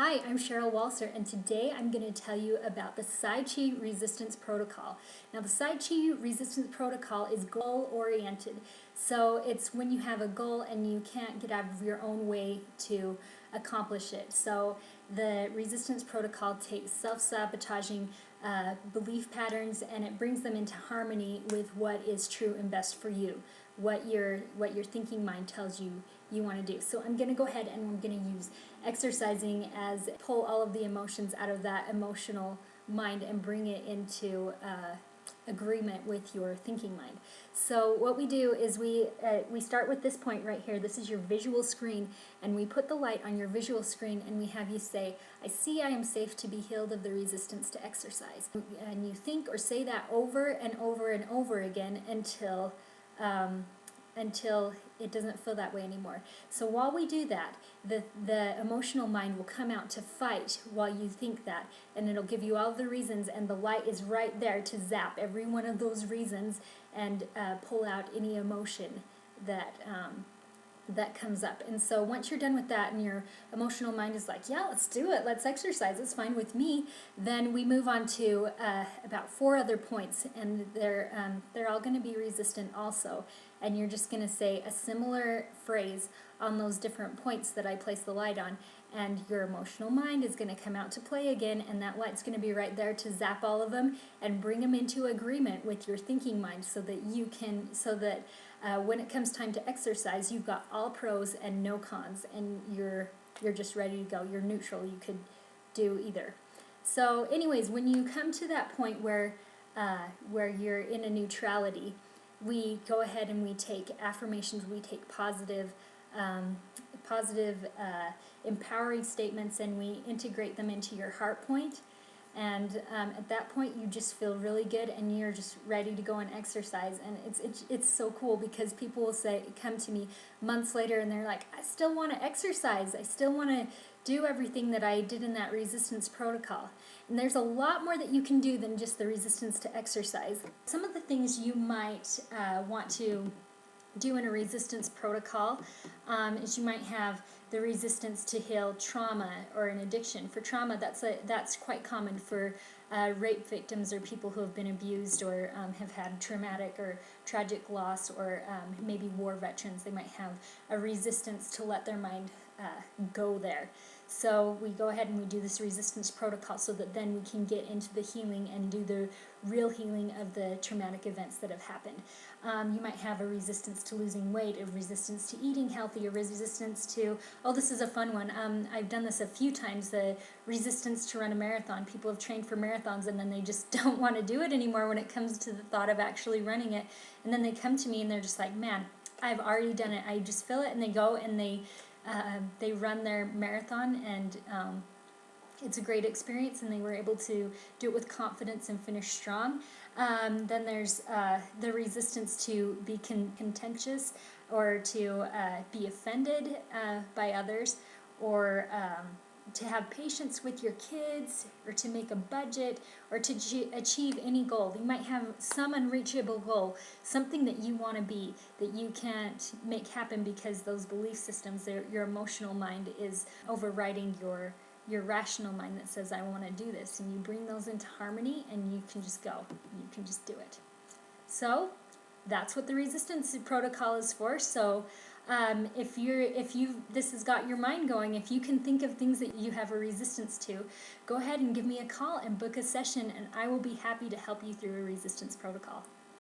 Hi, I'm Cheryl Walser, and today I'm going to tell you about the PsyChi Resistance Protocol. Now, the PsyChi Resistance Protocol is goal-oriented, so it's when you have a goal and you can't get out of your own way to accomplish it. So the Resistance Protocol takes self-sabotaging belief patterns and it brings them into harmony with what is true and best for you, what your thinking mind tells you you want to do. So I'm going to go ahead and I'm going to use exercising as pull all of the emotions out of that emotional mind and bring it into agreement with your thinking mind. So what we do is we start with this point right here. This is your visual screen, and we put the light on your visual screen and we have you say, I see I am safe to be healed of the resistance to exercise. And you think or say that over and over and over again until it doesn't feel that way anymore. So while we do that, the emotional mind will come out to fight while you think that, and it'll give you all the reasons, and the light is right there to zap every one of those reasons and pull out any emotion that comes up. And so once you're done with that and your emotional mind is like, yeah, let's do it, let's exercise, it's fine with me, then we move on to about 4 other points, and they're all going to be resistant also. And you're just going to say a similar phrase on those different points that I place the light on, and your emotional mind is going to come out to play again, and that light's going to be right there to zap all of them and bring them into agreement with your thinking mind, so that when it comes time to exercise, you've got all pros and no cons, and you're just ready to go. You're neutral. You could do either. So anyways, when you come to that point where you're in a neutrality, we go ahead and we take affirmations, we take positive empowering statements, and we integrate them into your heart point. And at that point, you just feel really good, and you're just ready to go and exercise. And it's so cool, because people will come to me months later, and they're like, I still want to exercise. I still want to do everything that I did in that resistance protocol. And there's a lot more that you can do than just the resistance to exercise. Some of the things you might want to do in a resistance protocol is you might have the resistance to heal trauma or an addiction. For trauma, that's quite common for rape victims or people who have been abused or have had traumatic or tragic loss, or maybe war veterans. They might have a resistance to let their mind go there. So we go ahead and we do this resistance protocol so that then we can get into the healing and do the real healing of the traumatic events that have happened. You might have a resistance to losing weight, a resistance to eating healthy, a resistance to, oh, this is a fun one. I've done this a few times, the resistance to run a marathon. People have trained for marathons and then they just don't want to do it anymore when it comes to the thought of actually running it. And then they come to me and they're just like, man, I've already done it. I just feel it, and they go and they run their marathon, and it's a great experience, and they were able to do it with confidence and finish strong. Then there's the resistance to be contentious, or to be offended by others, or to have patience with your kids, or to make a budget, or to achieve any goal. You might have some unreachable goal, something that you want to be, that you can't make happen because those belief systems, your emotional mind is overriding your rational mind that says, I want to do this. And you bring those into harmony, and you can just go. You can just do it. So that's what the resistance protocol is for. So if this has got your mind going, if you can think of things that you have a resistance to, go ahead and give me a call and book a session, and I will be happy to help you through a resistance protocol.